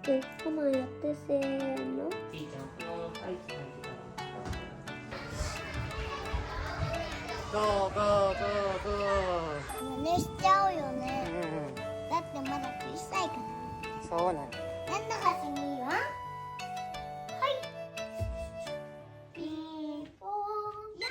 OK、ママやってせーの。いいじゃん、このタイツ履いてたら。ゴーゴーゴーゴー。真似しちゃうよね。だってまだ小さいから。そうなの。なんだかしには。はい。ピーポーや。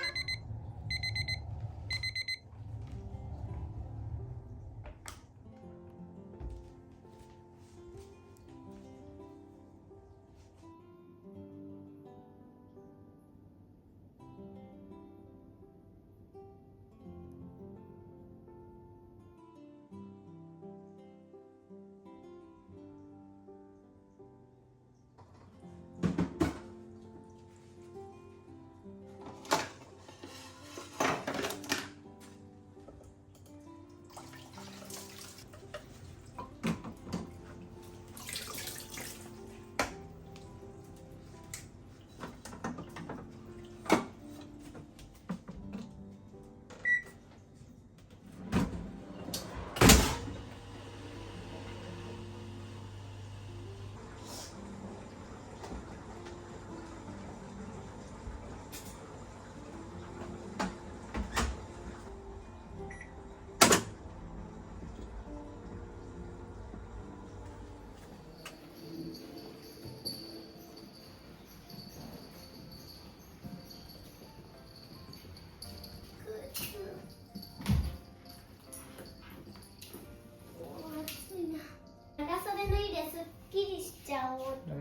長袖脱いですっきりしちゃおうと。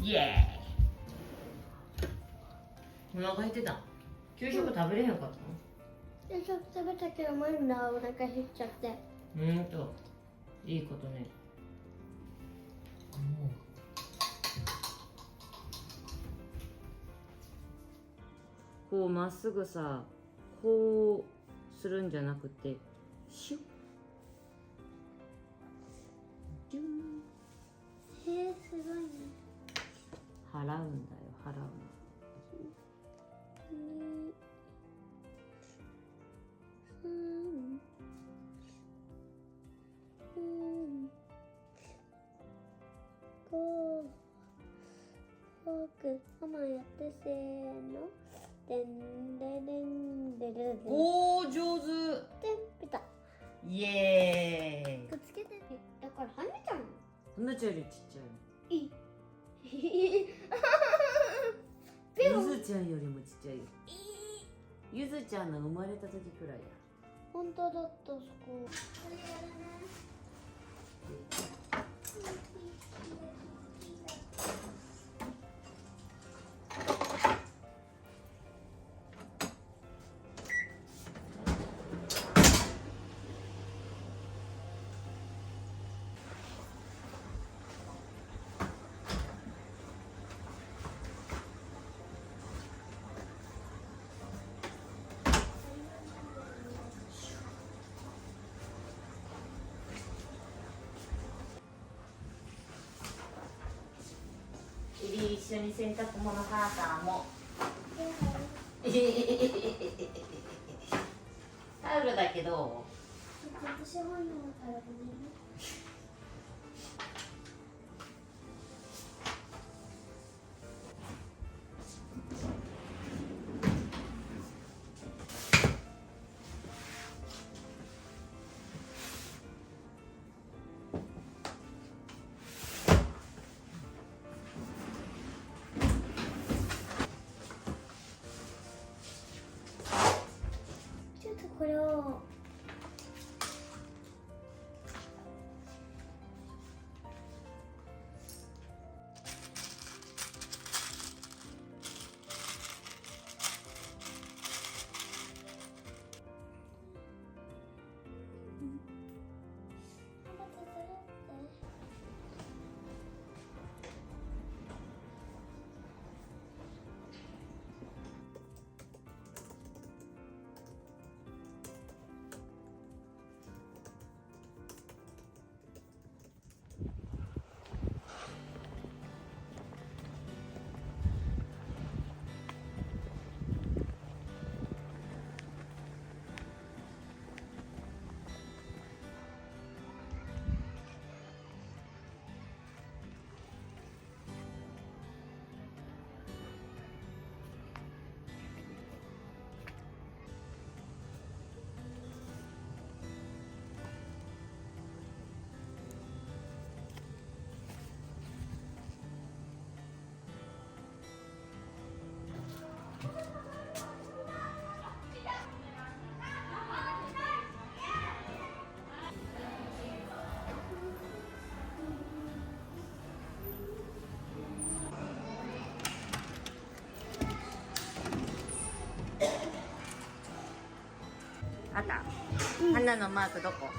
イエーイ。お腹減ってた。給食食べれへんかったの？で、ちょっと食べたけど、まだお腹減っちゃって。いいことね。こうまっすぐさ、こうするんじゃなくて、シュッジュン。すごいね。払うんだよ、払うの。ママやってせーの。でんででんでででん。おー、上手。で、ピタ。イエーイ。くっつけて。だからはねちゃうの。ほんなちゃんよりちっちゃい。いい。ゆずちゃんよりもちっちゃいよ。ゆずちゃんの生まれた時くらいや。本当だった、そこ。一緒に洗濯物ハーターも。タオルだけど。私はもうタオルね。ちょっとこれを花のマークどこ？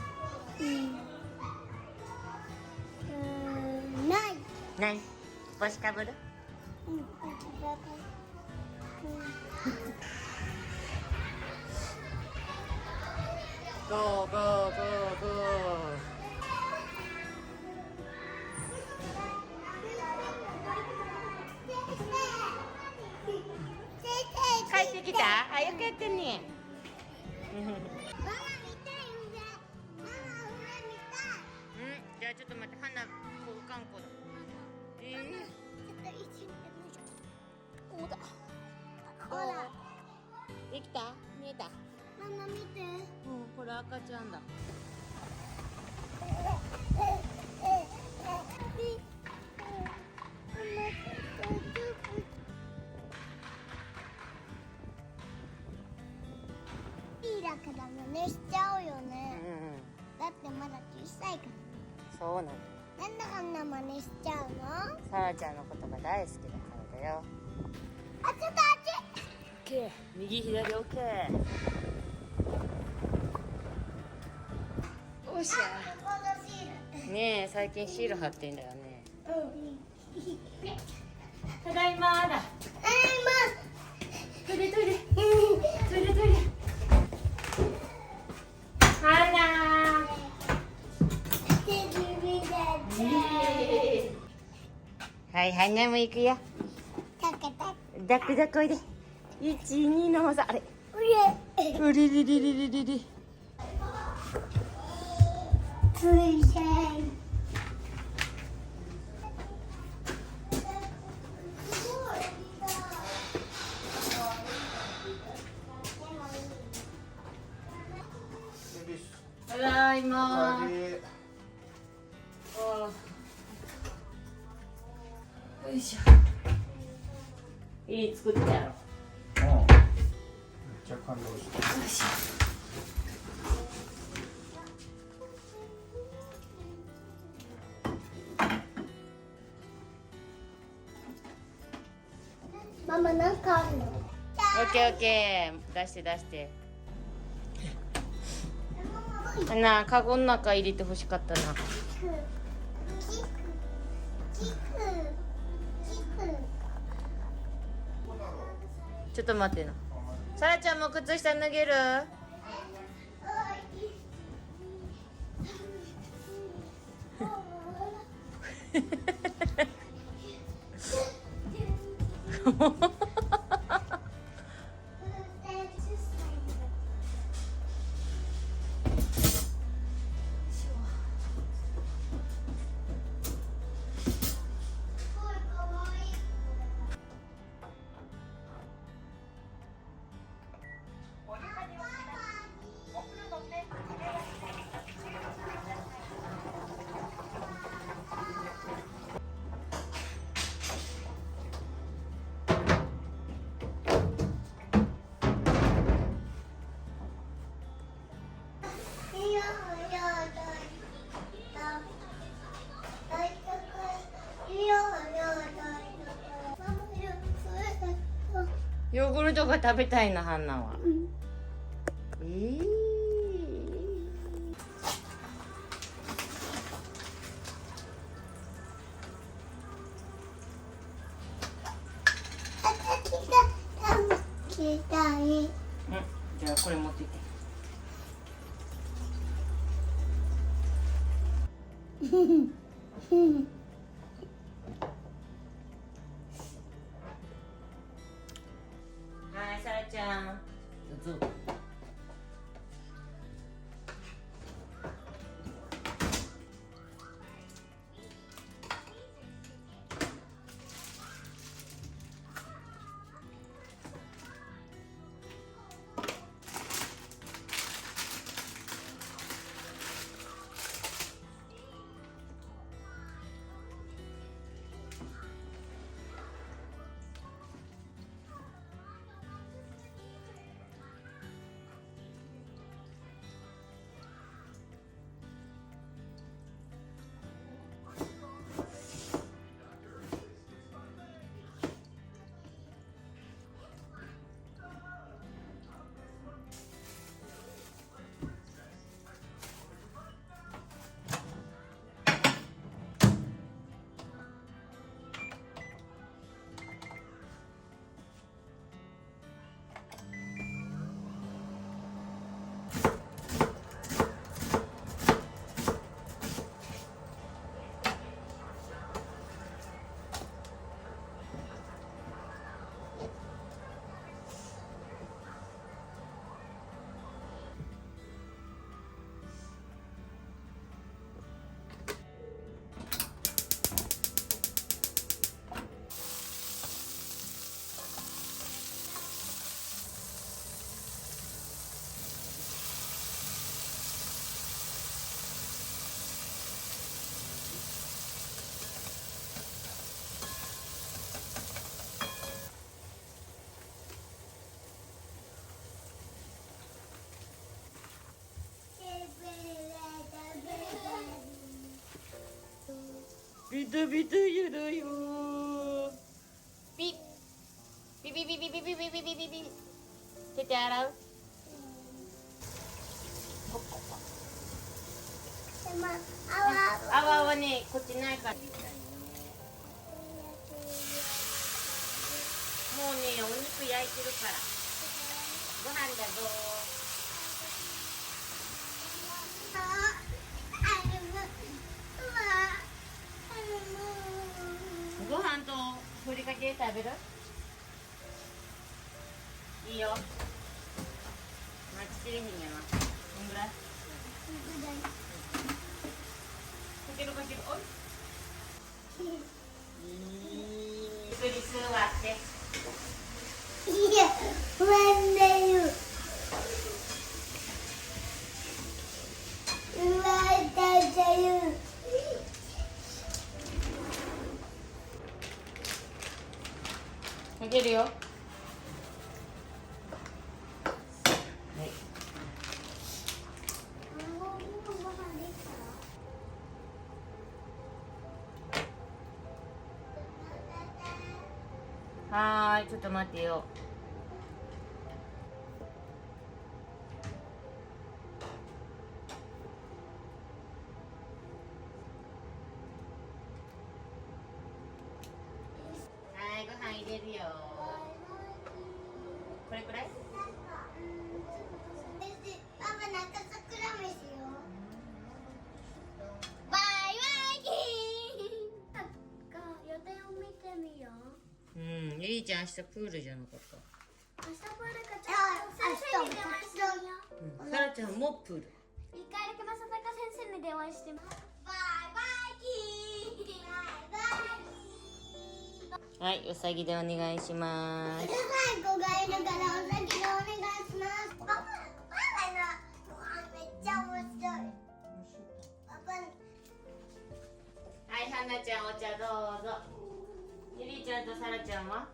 ない。ない。帽子かぶる？ゴーゴーゴーゴー。帰ってきた？あ、よくやってんね。じゃあちょっと待って、花交換庫だ。こうだ。ほら。できた？見えた？ママ見て。これ赤ちゃんだ。だから真似しちゃうよね。だってまだ小さいから。そうなの。なんであんな真似しちゃうの？さらちゃんのことが大好きだからだよ。あ、ちょっとあっち。オッケー。右左オッケー。おっしゃ。このシール。ねえ、最近シール貼ってんだよね。うん。ただいまーだ。トイレトイレ。トイレトイレ。花ー。はいはい、ねも行くよ。抱く抱くおいで。1、2の技、あれ。うりりりりりりり。ただいまー。よいしょ。いい作ってやろう。めっちゃ感動した。よいしょ。ママなんかあるの？オッケーオッケー。出して出して。なあ、カゴの中入れてほしかったな。ちょっと待ってな。さらちゃんも靴下脱げる？ヨーグルトが食べたいな、ハンナは。じゃあこれ持ってきて。はい、さらちゃん。どうぞ。タベタやだよ。ピッピピピピピピピピピピピ。手洗う？でも泡ね、こっちないから。もうね、お肉焼いてるから。ご飯だぞ。ご飯とふりかけ食べる？いいよ。待ちきれへんやな。どんぐらい？かけるかける。おい。ゆっくり座って。いや、不安だよ。不安だよ。かけるよ。はい。はーい、ちょっと待ってよ。はい、ご飯入れるよ。これくらい？パパなんか桜飯よ。バイバイキー。なんか予定を見てみよう。うん、リリーちゃん明日プールじゃなかった。明日プールかちょっと先生に電話してみよう。さらちゃんもプール。一回だけ正隆先生に電話してみよう。バイバイキー。バイバイキー。はい、うさぎでお願いします。最後がいるからお先にお願いします。パパのご飯めっちゃ面白い。パパはい、はなちゃんお茶どうぞ。リリーちゃんとさらちゃんは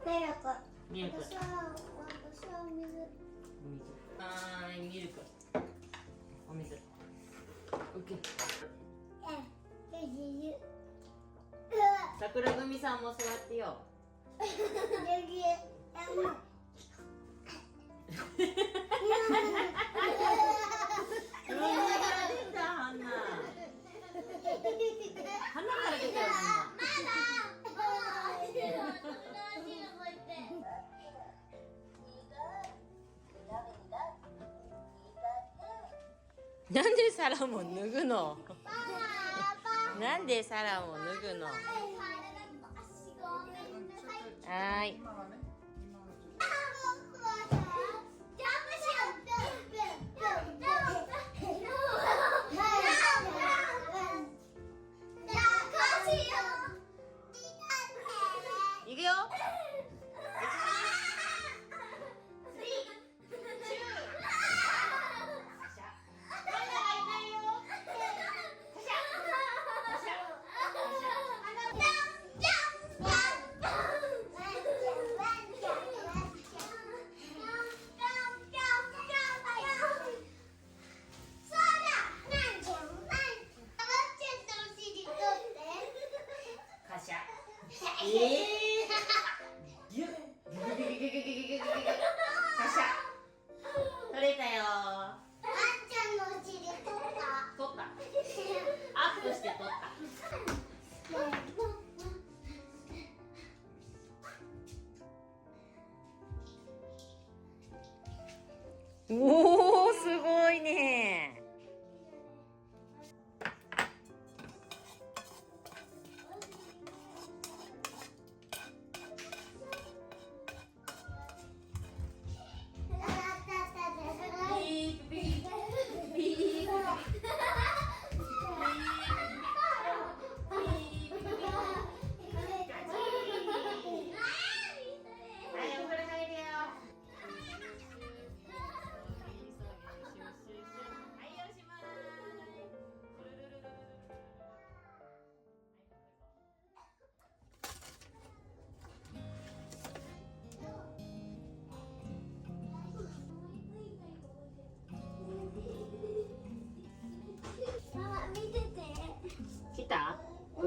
ミルク。ミルク。私は水。はーい、ミルク。お水。オッケー。桜組さんも座ってよ。鼻から出たよ、なんでサラも脱ぐの？なんでサラも脱ぐの？はーい。いくよ。取れたよ。あんちゃんのお尻取った。取った。アップして取った。おお、すごいね。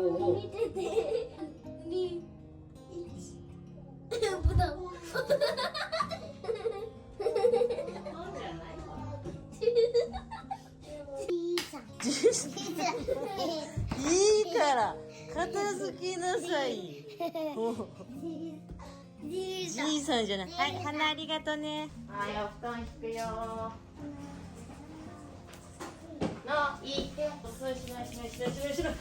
お見てて。ぶどう。いいから片付けなさい。じいさんじゃない。はい、花ありがとね。はい、お布団引くよ。の、いいって。遅いしないしないしないしないしない。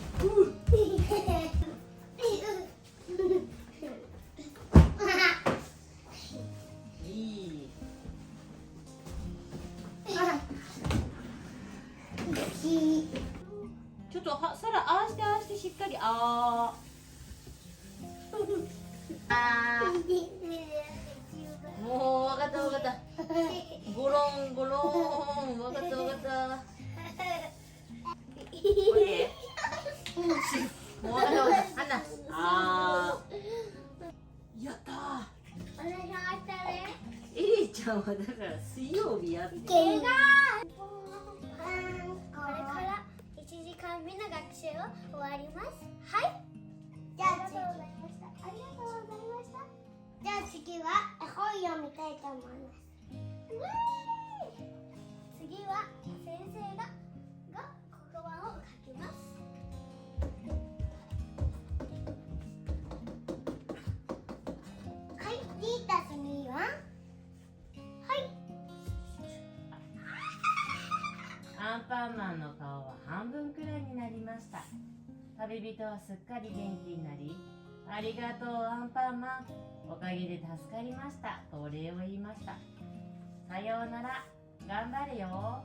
いい。ちょっとは、さら、ああしてああしてしっかり、あもうわかったわかった。ゴロンゴロン、わかったわかった。オッケー。もうわかったわかった。花。やったー。お願いしたね。エリちゃんはだから水曜日やって。これから1時間目の学習を終わります。はい。じゃあありがとうございました。ありがとうございました。じゃあ次は絵本読みたいと思います。次は先生が黒板を書きます。はい、2たす2は？はい。アンパンマンの顔は半分くらいになりました。旅人はすっかり元気になり、ありがとうアンパンマン、おかげで助かりましたとお礼を言いました。さようなら、頑張れよ。